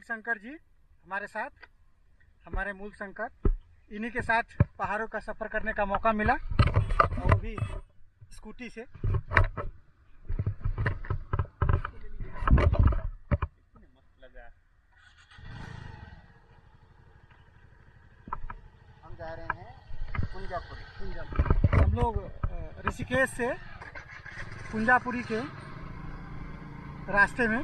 शंकर जी हमारे साथ, हमारे मूल शंकर, इन्हीं के साथ पहाड़ों का सफ़र करने का मौका मिला, और वो भी स्कूटी से। हम जा रहे हैं कुंजापुरी। हम लोग ऋषिकेश से कुंजापुरी के रास्ते में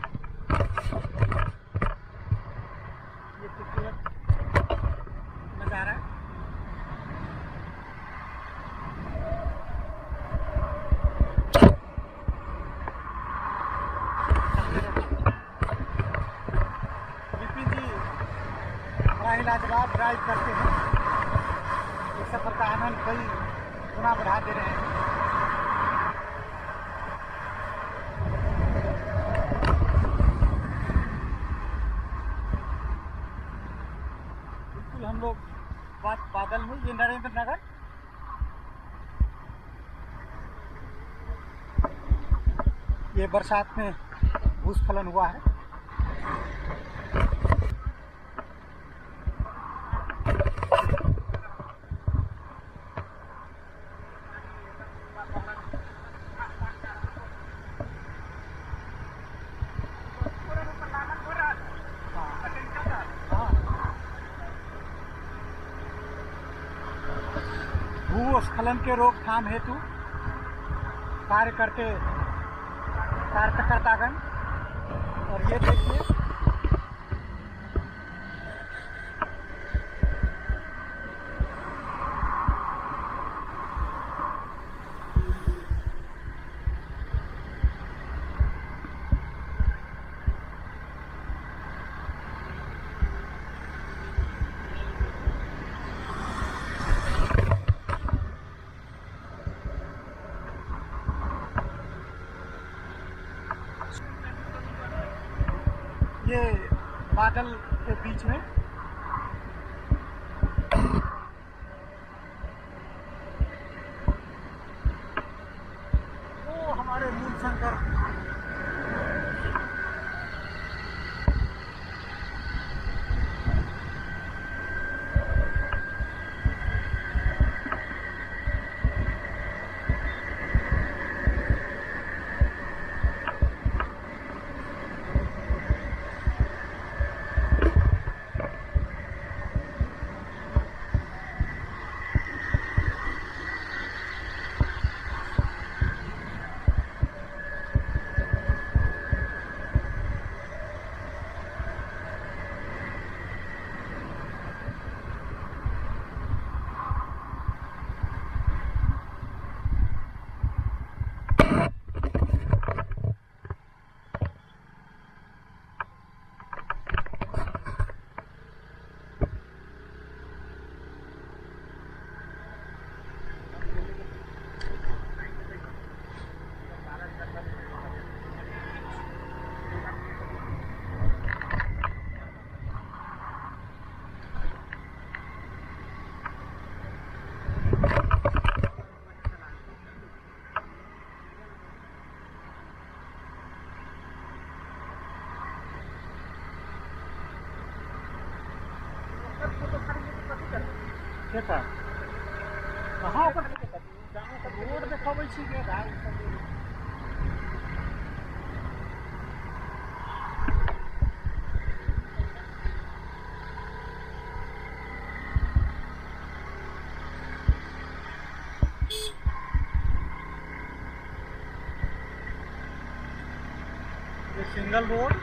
ये खूबसूरत नज़ारा है। विपिन जी बड़ा ही लाजवाब ड्राइव करते हैं, इस सफ़र का आनंद कई गुना बढ़ा दे रहे हैं। बिल्कुल हम लोग बादल में, ये नरेंद्र नगर, ये बरसात में भूस्खलन हुआ है। भूस्खलन के रोकथाम हेतु कार्यकर्तागण, और ये देखिए ये बादल के बीच में वो हमारे मूल शंकर देखा कहाँ पर रोड देखबै छी के भाई ये सिंगल रोड,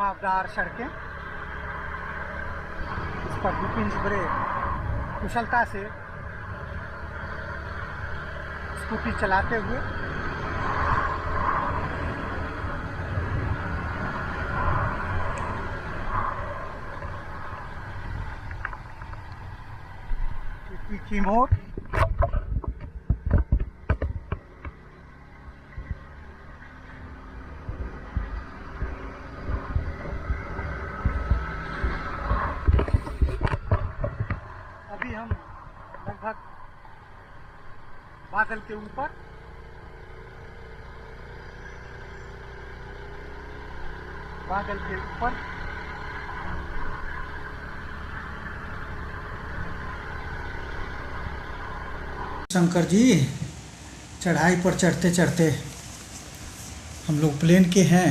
घुमावदार सड़कें, इस पर विपिन जी बड़े कुशलता से स्कूटी चलाते हुए की मोड़ अभी हम लगभग बादल के ऊपर शंकर जी चढ़ाई पर चढ़ते चढ़ते हम लोग प्लेन के हैं,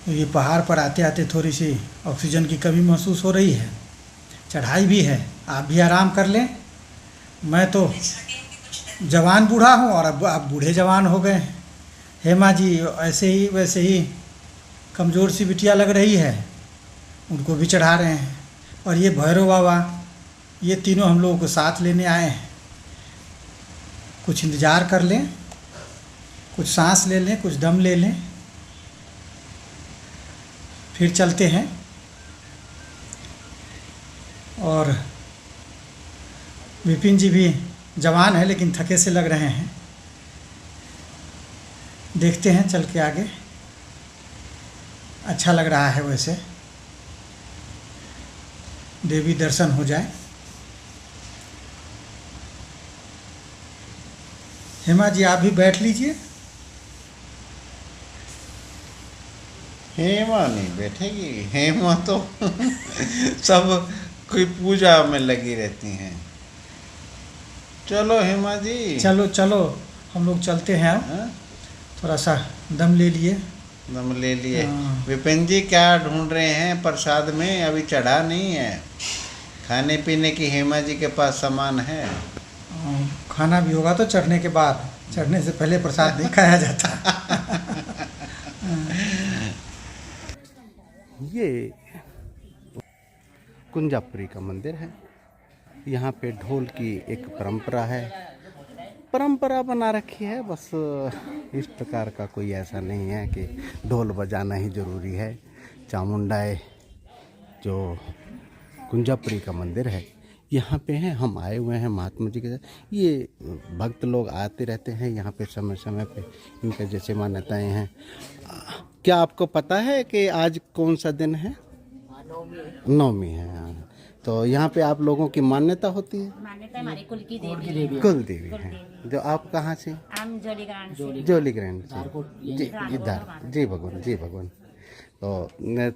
तो ये पहाड़ पर आते आते थोड़ी सी ऑक्सीजन की कमी महसूस हो रही है। चढ़ाई भी है, आप भी आराम कर लें। मैं तो जवान बूढ़ा हूँ और अब आप बूढ़े जवान हो गए। हेमा जी ऐसे ही वैसे ही कमज़ोर सी बिटिया लग रही है, उनको भी चढ़ा रहे हैं। और ये भैरव बाबा, ये तीनों हम लोगों को साथ लेने आए हैं। कुछ इंतज़ार कर लें, कुछ सांस ले लें, कुछ दम ले लें, फिर चलते हैं। और विपिन जी भी जवान है लेकिन थके से लग रहे हैं। देखते हैं चल के आगे, अच्छा लग रहा है। वैसे देवी दर्शन हो जाए। हेमा जी आप भी बैठ लीजिए। हेमा नहीं बैठेगी, हेमा तो सब कोई पूजा में लगी रहती हैं। चलो हेमा जी, चलो चलो हम लोग चलते हैं। अब हाँ? थोड़ा सा दम ले लिए। दम ले लिए। हाँ। विपिन जी क्या ढूंढ रहे हैं प्रसाद में? अभी चढ़ा नहीं है। खाने पीने की हेमा जी के पास सामान है। खाना भी होगा तो चढ़ने के बाद, चढ़ने से पहले प्रसाद नहीं खाया जाता। ये कुंजापुरी का मंदिर है। यहाँ पे ढोल की एक परंपरा है, परंपरा बना रखी है। बस इस प्रकार का कोई ऐसा नहीं है कि ढोल बजाना ही ज़रूरी है। चामुंडाई जो कुंजापुरी का मंदिर है, यहाँ पे हैं। हम आए हुए हैं महात्मा जी के साथ। ये भक्त लोग आते रहते हैं यहाँ पे समय समय पे, इनके जैसे मान्यताएं हैं। क्या आपको पता है कि आज कौन सा दिन है? नवमी है। हाँ। तो यहाँ पे आप लोगों की मान्यता होती है? मान्यता हमारी कुल की देवी कुल देवी है। जो आप कहाँ से? हम जोलीग्रांड से। जी इधर। जी भगवान, जी भगवान। तो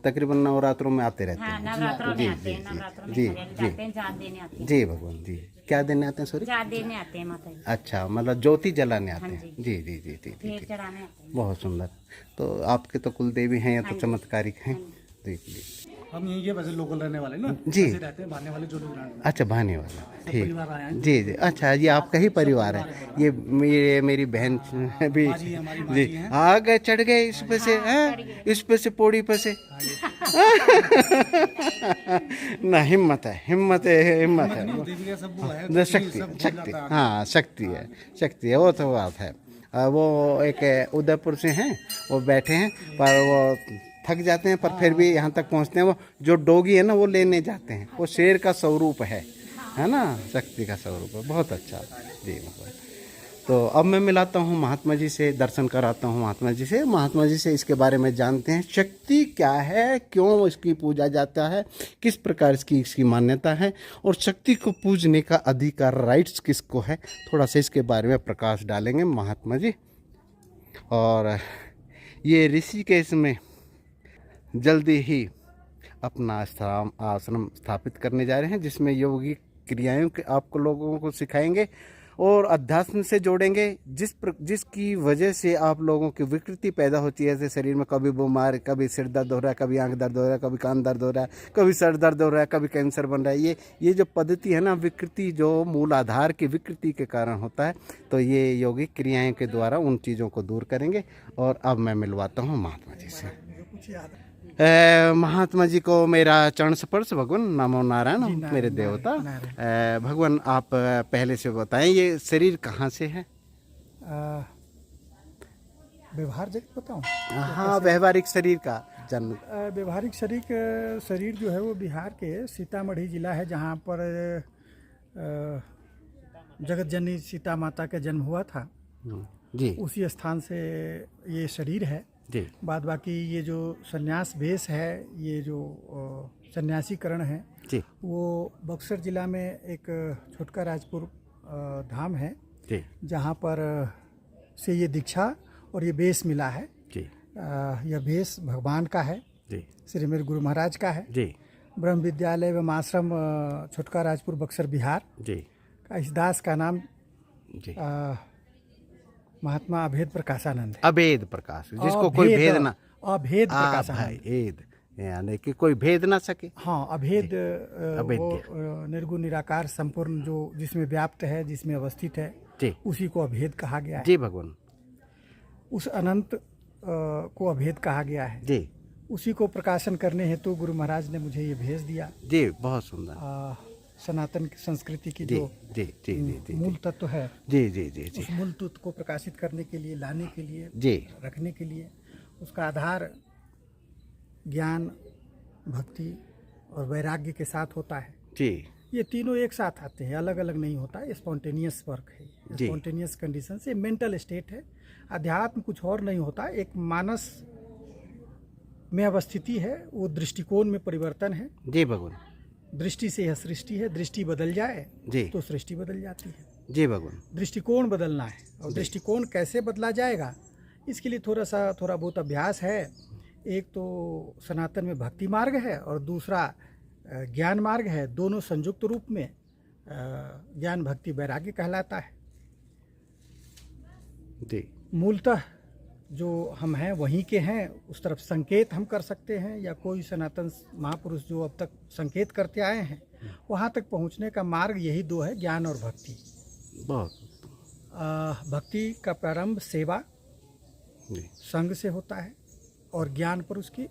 तकरीबन नवरात्रों में आते रहते हैं। नवरात्रों जी में आते जी हैं, नवरात्रों में जी जाते हैं, जात देने आते हैं। जी भगवान जी। क्या देने आते हैं? सॉरी, जात देने आते हैं माता जी। अच्छा, मतलब ज्योति जलाने आते हाँ हैं। जी जी जी जी जी। फिर चढ़ाने आते हैं। बहुत सुंदर। तो आपके तो कुल देवी हैं या तो चमत्कारिक हैं। जी जी। हम यहीं के वैसे लोकल रहने वाले ना, जी। ऐसे रहते हैं भाने वाले जो लोग रहने अच्छा, भाने वाला। ठीक। परिवार आए हैं। जी जी। अच्छा, ये आपका ही परिवार है। ये मेरी बहन भी बाजी है, हमारी जी बाजी हैं। आ गए, चढ़ गए इस पे से, हैं इस पे से, पौड़ी पे से। ना हिम्मत है, हिम्मत है, हिम्मत है। देवी का सब वो है, न शक्ति, शक्ति, हाँ शक्ति है, शक्ति है। वो तो बात है। वो एक उदयपुर से हैं, वो बैठे हैं, पर वो थक जाते हैं, पर फिर भी यहाँ तक पहुँचते हैं। वो जो डोगी है ना, वो लेने जाते हैं। वो शेर का स्वरूप है ना, शक्ति का स्वरूप है। बहुत अच्छा। जी भगवान। तो अब मैं मिलाता हूँ महात्मा जी से, दर्शन कराता हूँ महात्मा जी से इसके बारे में जानते हैं। शक्ति क्या है, क्यों इसकी पूजा जाता है, किस प्रकार इसकी मान्यता है, और शक्ति को पूजने का अधिकार, राइट्स किसको है, थोड़ा सा इसके बारे में प्रकाश डालेंगे महात्मा जी। और ये ऋषिकेश में जल्दी ही अपना आश्रम स्थापित करने जा रहे हैं, जिसमें योगिक क्रियाएं आपको लोगों को सिखाएंगे और अध्यात्म से जोड़ेंगे, जिसकी वजह से आप लोगों की विकृति पैदा होती है। जैसे शरीर में कभी बीमार, कभी सिर दर्द हो रहा है, कभी आंख दर्द हो रहा है, कभी कान दर्द हो रहा है, कभी सर दर्द हो रहा है, कभी कैंसर बन रहा है। ये जो पद्धति है ना, विकृति जो मूल आधार की विकृति के कारण होता है, तो ये योगिक क्रियाएं के द्वारा उन चीज़ों को दूर करेंगे। और अब मैं मिलवाता हूँ महात्मा जी से। महात्मा जी को मेरा चरण स्पर्श भगवान, नमो नारायण नारायण, मेरे देवता। नारायण। भगवान आप पहले से बताएं ये शरीर कहाँ से है? व्यवहार जगत बताऊँ? हाँ, व्यवहारिक शरीर का जन्म। व्यवहारिक शरीर जो है वो बिहार के सीतामढ़ी जिला है, जहाँ पर जगत जननी सीता माता का जन्म हुआ था। जी उसी स्थान से ये शरीर है। जी बाद बाकी ये जो संन्यास वेश है, ये जो सन्यासीकरण है, जी वो बक्सर जिला में एक छोटका राजपुर धाम है, जी जहाँ पर से ये दीक्षा और ये वेश मिला है। जी यह वेश भगवान का है, जी श्री मेरे गुरु महाराज का है। जी ब्रह्म विद्यालय एवं आश्रम छोटका राजपुर बक्सर बिहार जी का इस दास का नाम जी महात्मा अभेद प्रकाशानंद है। अभेद प्रकाश, जिसको कोई भेद ना, अभेद प्रकाशानंद, भेद यानी कि कोई भेद ना सके। हाँ, अभेद अभेद्य। वो निर्गुण निराकार संपूर्ण जो जिसमें व्याप्त है, जिसमें अवस्थित है, जी उसी को अभेद कहा गया है। जी भगवान उस अनंत को अभेद कहा गया है। जी उसी को प्रकाशन करने हेतु गुरु महाराज ने मुझे ये भेज दिया। जी, बहुत सुंदर। सनातन की संस्कृति की जी जो जी जी जी जी मूल तत्व है, जी जी जी जी उस मूल तत्व को प्रकाशित करने के लिए, लाने के लिए, जी रखने के लिए उसका आधार ज्ञान, भक्ति और वैराग्य के साथ होता है। जी ये तीनों एक साथ आते हैं, अलग अलग नहीं होता। ये स्पॉन्टेनियस वर्क है, जी। स्पॉन्टेनियस कंडीशन से मेंटल स्टेट है। अध्यात्म कुछ और नहीं होता, एक मानस में अवस्थिति है, वो दृष्टिकोण में परिवर्तन है। जी भगवान दृष्टि से यह सृष्टि है, दृष्टि बदल जाए जी तो सृष्टि बदल जाती है। जी भगवान दृष्टिकोण बदलना है, और दृष्टिकोण कैसे बदला जाएगा, इसके लिए थोड़ा बहुत अभ्यास है। एक तो सनातन में भक्ति मार्ग है और दूसरा ज्ञान मार्ग है। दोनों संयुक्त रूप में ज्ञान भक्ति वैराग्य कहलाता है। जी मूलतः जो हम हैं वहीं के हैं, उस तरफ संकेत हम कर सकते हैं, या कोई सनातन महापुरुष जो अब तक संकेत करते आए हैं, वहाँ तक पहुँचने का मार्ग यही दो है, ज्ञान और भक्ति। बहुत भक्ति का प्रारंभ सेवा जी संग से होता है और ज्ञान पर उसकी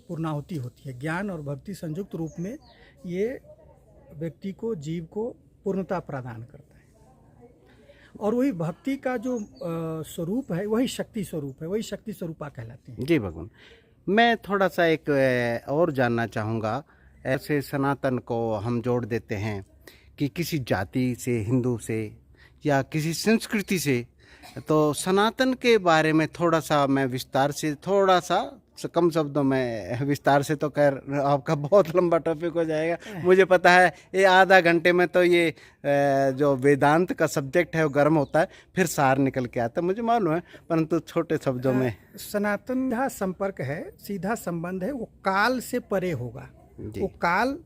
पूर्णाहुति होती है। ज्ञान और भक्ति संयुक्त रूप में ये व्यक्ति को, जीव को पूर्णता प्रदान करता है। और वही भक्ति का जो स्वरूप है, वही शक्ति स्वरूप है, वही शक्ति स्वरूपा कहलाते हैं। जी भगवान, मैं थोड़ा सा एक और जानना चाहूँगा। ऐसे सनातन को हम जोड़ देते हैं कि किसी जाति से, हिंदू से या किसी संस्कृति से, तो सनातन के बारे में थोड़ा सा मैं विस्तार से, थोड़ा सा कम शब्दों में विस्तार से, तो खैर आपका बहुत लंबा टॉपिक हो जाएगा, मुझे पता है। ये आधा घंटे में तो ये जो वेदांत का सब्जेक्ट है वो गर्म होता है, फिर सार निकल के आता है, मुझे मालूम है, परंतु छोटे शब्दों में। सनातन का संपर्क है, सीधा संबंध है, वो काल से परे होगा। जी। वो काल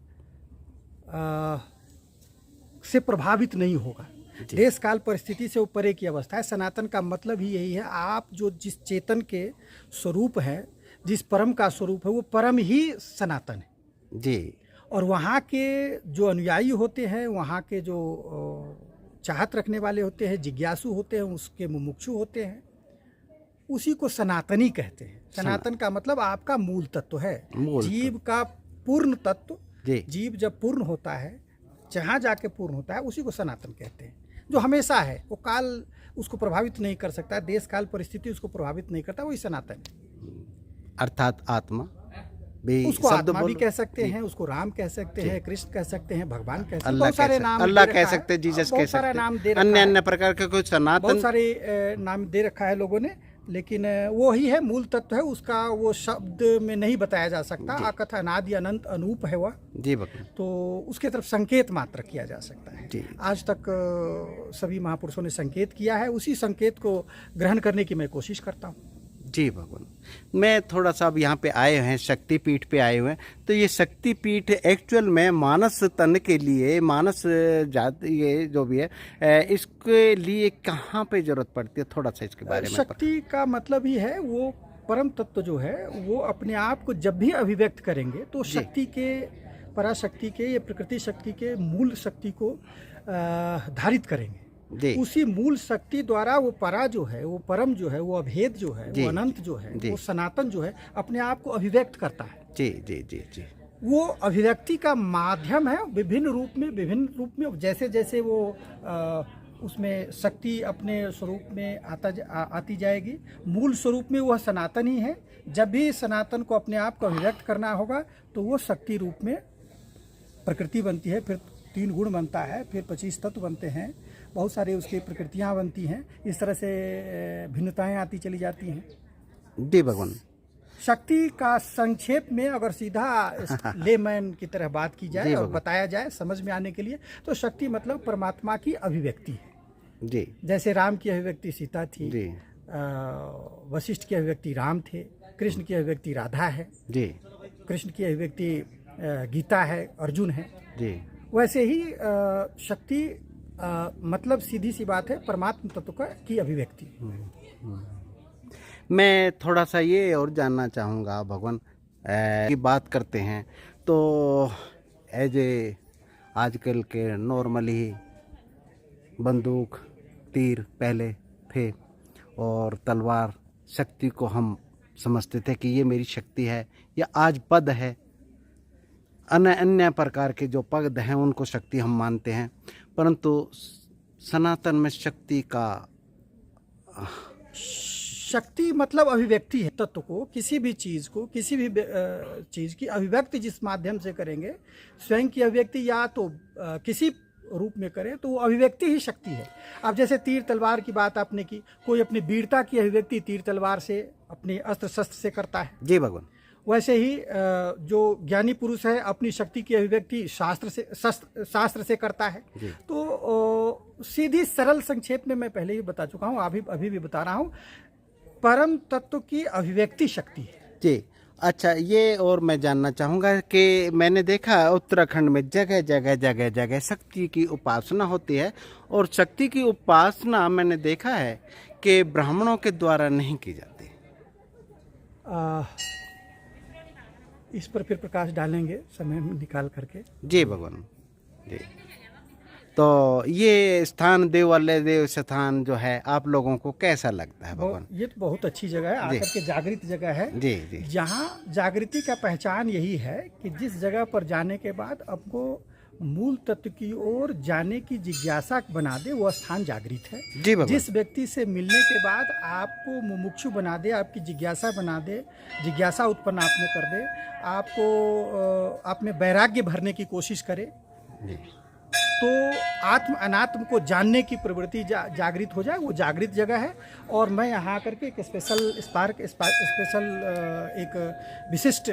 से प्रभावित नहीं होगा। देश काल परिस्थिति से वो परे की अवस्था है। सनातन का मतलब ही यही है, आप जो जिस चेतन के स्वरूप है, जिस परम का स्वरूप है, वो परम ही सनातन है। जी। और वहाँ के जो अनुयायी होते हैं, वहाँ के जो चाहत रखने वाले होते हैं, जिज्ञासु होते हैं, उसके मुमुक्षु होते हैं, उसी को सनातनी कहते हैं। सनातन का मतलब आपका मूल तत्व है, जीव का पूर्ण तत्व। जीव जब पूर्ण होता है, जहाँ जाके पूर्ण होता है, उसी को सनातन कहते हैं, जो हमेशा है। वो काल उसको प्रभावित नहीं कर सकता, देश काल परिस्थिति उसको प्रभावित नहीं करता, वही सनातन है। अर्थात आत्मा भी, उसको आत्मा भी कह सकते हैं, उसको राम कह सकते हैं, कृष्ण कह सकते हैं, भगवान कह सकते हैं, बहुत सारे नाम, अल्लाह कह सकते हैं, जीसस कह सकते हैं, अन्य अन्य प्रकार के कुछ सनातन, बहुत सारे नाम दे रखा है लोगों ने, लेकिन वो ही है, मूल तत्व है उसका। वो शब्द में नहीं बताया जा सकता। अकथ अनादि अनंत अनूप है वह। जी भगवान। तो उसके तरफ संकेत मात्र किया जा सकता है। जी। आज तक सभी महापुरुषों ने संकेत किया है, उसी संकेत को ग्रहण करने की मैं कोशिश करता हूँ। जी भगवान। मैं थोड़ा सा अब यहाँ पे आए हैं, शक्तिपीठ पे आए हुए हैं, तो ये शक्तिपीठ एक्चुअल में मानस तन के लिए, मानस जाति, ये जो भी है, इसके लिए कहाँ पे जरूरत पड़ती है, थोड़ा सा इसके बारे में। शक्ति का मतलब ही है, वो परम तत्व जो है, वो अपने आप को जब भी अभिव्यक्त करेंगे तो शक्ति के, पराशक्ति के, ये प्रकृति शक्ति के मूल शक्ति को धारित करेंगे। जी। उसी मूल शक्ति द्वारा वो परा जो है, वो परम जो है, वो अभेद जो है, जी। वो अनंत जो है, जी। वो सनातन जो है, अपने आप को अभिव्यक्त करता है। जी जी जी जी। वो अभिव्यक्ति का माध्यम है, विभिन्न रूप में जैसे जैसे वो उसमें शक्ति अपने स्वरूप में आती जाएगी। मूल स्वरूप में वह सनातन ही है। जब भी सनातन को अपने आप को अभिव्यक्त करना होगा तो वो शक्ति रूप में प्रकृति बनती है, फिर 3 गुण बनता है, फिर 25 तत्व बनते हैं, बहुत सारी उसकी प्रकृतियाँ बनती हैं। इस तरह से भिन्नताएं आती चली जाती हैं। जी भगवान। शक्ति का संक्षेप में अगर सीधा लेमैन की तरह बात की जाए और बताया जाए समझ में आने के लिए, तो शक्ति मतलब परमात्मा की अभिव्यक्ति है। जी। जैसे राम की अभिव्यक्ति सीता थी, जी। वशिष्ठ की अभिव्यक्ति राम थे, कृष्ण की अभिव्यक्ति राधा है, जी। कृष्ण की अभिव्यक्ति गीता है, अर्जुन है। जी। वैसे ही शक्ति मतलब सीधी सी बात है परमात्मा तत्व की अभिव्यक्ति। मैं थोड़ा सा ये और जानना चाहूँगा भगवान की बात करते हैं तो एज ए आजकल के नॉर्मली बंदूक तीर पहले थे और तलवार शक्ति को हम समझते थे कि ये मेरी शक्ति है या आज पद है, अन्य अन्य प्रकार के जो पद हैं उनको शक्ति हम मानते हैं, परंतु सनातन में शक्ति का शक्ति मतलब अभिव्यक्ति है। तत्व को, किसी भी चीज़ को, किसी भी चीज़ की अभिव्यक्ति जिस माध्यम से करेंगे, स्वयं की अभिव्यक्ति या तो किसी रूप में करें तो वो अभिव्यक्ति ही शक्ति है। अब जैसे तीर तलवार की बात आपने की, कोई अपनी वीरता की अभिव्यक्ति तीर तलवार से, अपने अस्त्र शस्त्र से करता है। जी भगवान। वैसे ही जो ज्ञानी पुरुष है अपनी शक्ति की अभिव्यक्ति शास्त्र से करता है। तो सीधी सरल संक्षेप में मैं पहले ही बता चुका हूँ, अभी भी बता रहा हूँ, परम तत्व की अभिव्यक्ति शक्ति है। जी। अच्छा, ये और मैं जानना चाहूँगा कि मैंने देखा उत्तराखंड में जगह शक्ति की उपासना होती है और शक्ति की उपासना मैंने देखा है कि ब्राह्मणों के द्वारा नहीं की जाती। इस पर फिर प्रकाश डालेंगे समय निकाल करके। जी भगवान जी। तो ये स्थान देव स्थान जो है आप लोगों को कैसा लगता है भगवान? ये तो बहुत अच्छी जगह है, आकर के जागृत जगह है। जी जी। जहाँ जागृति का पहचान यही है कि जिस जगह पर जाने के बाद आपको मूल तत्व की ओर जाने की जिज्ञासा बना दे, वो स्थान जागृत है। जी भगवान। जिस व्यक्ति से मिलने के बाद आपको मुमुक्षु बना दे, आपकी जिज्ञासा बना दे, जिज्ञासा उत्पन्न आप में कर दे, आपको आप में वैराग्य भरने की कोशिश करे, तो आत्म अनात्म को जानने की प्रवृत्ति जागृत हो जाए, वो जागृत जगह है। और मैं यहाँ आकर के एक स्पेशल एक विशिष्ट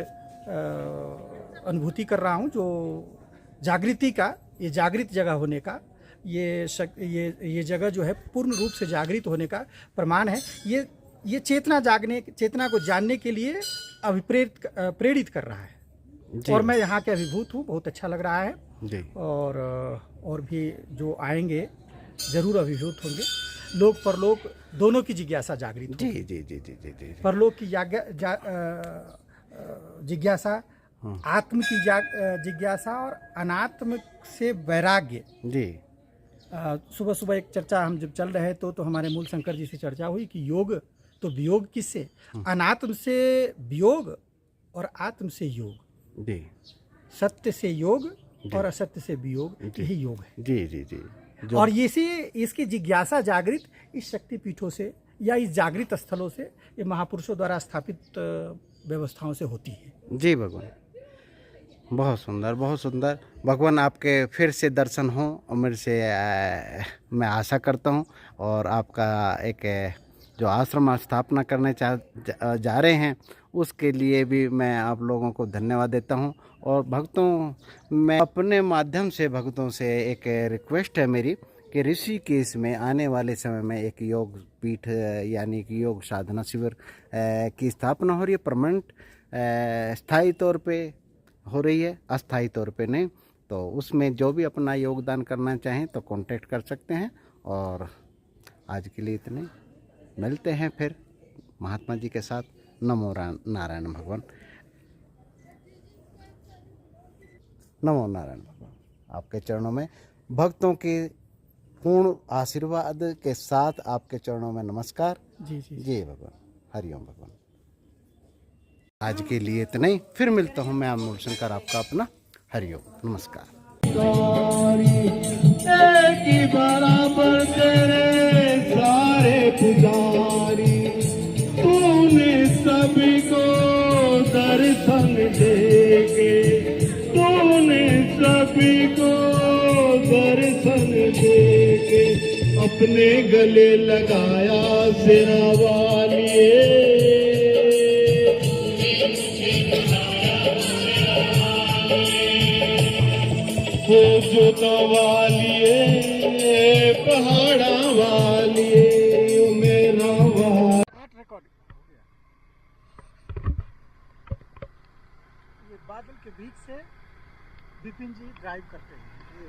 अनुभूति कर रहा हूँ, जो जागृति का, ये जागृत जगह होने का, ये जगह जो है पूर्ण रूप से जागृत होने का प्रमाण है। ये चेतना को जानने के लिए प्रेरित कर रहा है। और मैं यहाँ के अभिभूत हूँ, बहुत अच्छा लग रहा है जी। और भी जो आएंगे जरूर अभिभूत होंगे। लोक परलोक दोनों की जिज्ञासा जागृत होगी। जी जी जी जी जी जी। परलोक की जिज्ञासा, आत्म की जिज्ञासा और अनात्म से वैराग्य। जी। सुबह सुबह एक चर्चा हम जब चल रहे तो हमारे मूल शंकर जी से चर्चा हुई कि योग तो वियोग किससे, अनात्म से वियोग और आत्म से योग। जी। सत्य से योग और असत्य से वियोग, यही योग है। जी जी जी। और इसकी जिज्ञासा जागृत इस शक्तिपीठों से या इस जागृत स्थलों से, ये महापुरुषों द्वारा स्थापित व्यवस्थाओं से होती है। जी भगवान, बहुत सुंदर, बहुत सुंदर। भगवान आपके फिर से दर्शन हो और मेरे से मैं आशा करता हूँ। और आपका एक जो आश्रम स्थापना करने जा रहे हैं उसके लिए भी मैं आप लोगों को धन्यवाद देता हूं। और भक्तों, मैं अपने माध्यम से भक्तों से एक रिक्वेस्ट है मेरी कि ऋषिकेश में आने वाले समय में एक योग पीठ यानी कि योग साधना शिविर की स्थापना हो रही है। परमानेंट स्थायी तौर पे हो रही है, अस्थायी तौर पे नहीं। तो उसमें जो भी अपना योगदान करना चाहें तो कांटेक्ट कर सकते हैं। और आज के लिए इतने, मिलते हैं फिर महात्मा जी के साथ। नमो नारायण भगवान, नमो नारायण भगवान। आपके चरणों में भक्तों की पूर्ण आशीर्वाद के साथ आपके चरणों में नमस्कार। जी जी जय भगवान, हरिओम भगवान। आज के लिए इतना ही, फिर मिलता हूँ मैं अमोल शंकर, आपका अपना। हरिओम, नमस्कार। एक ही बराबर तेरे सारे पुजारी, तूने सभी को दर्शन देके, तूने सभी को दर्शन देके अपने गले लगाया सिरा वालिए, हो जोता वालिए पहाड़ा वालिए मेरा वाल। ये बादल के बीच से विपिन जी ड्राइव करते हैं। ये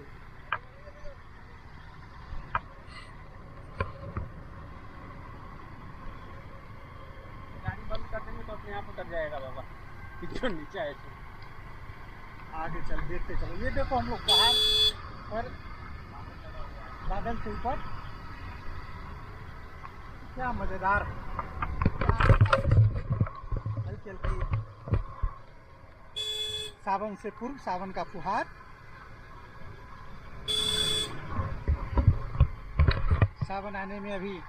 गाड़ी बंद कर देंगे तो अपने आप उतर जाएगा बाबा, जो नीचे आए थे। आगे चल देखते चलो। ये देखो हम लोग पहाड़ पर बादल से ऊपर, क्या मजेदार हल्की हल्की सावन से पूर्व सावन का फुहार। सावन आने में अभी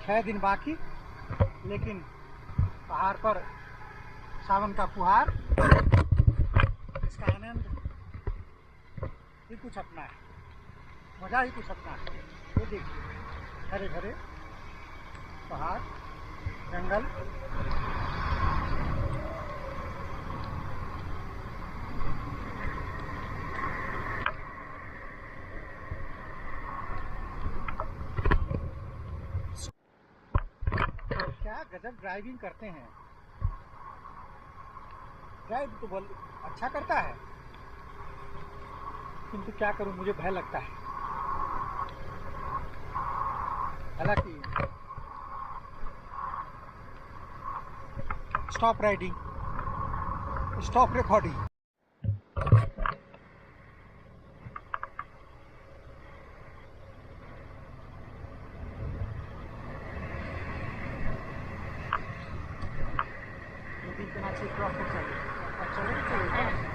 6 दिन बाकी, लेकिन पहाड़ पर सावन का फुहार, इसका आनंद ही कुछ अपना है, मजा ही कुछ अपना है। ये देखिए हरे भरे पहाड़, जंगल, क्या गजब ड्राइविंग करते हैं। ड्राइव तो बोल अच्छा करता है, किंतु क्या करूं, मुझे भय लगता है। हालांकि स्टॉप राइडिंग, स्टॉप रिकॉर्डिंग। इतना अच्छी क्रॉस कर चले, चले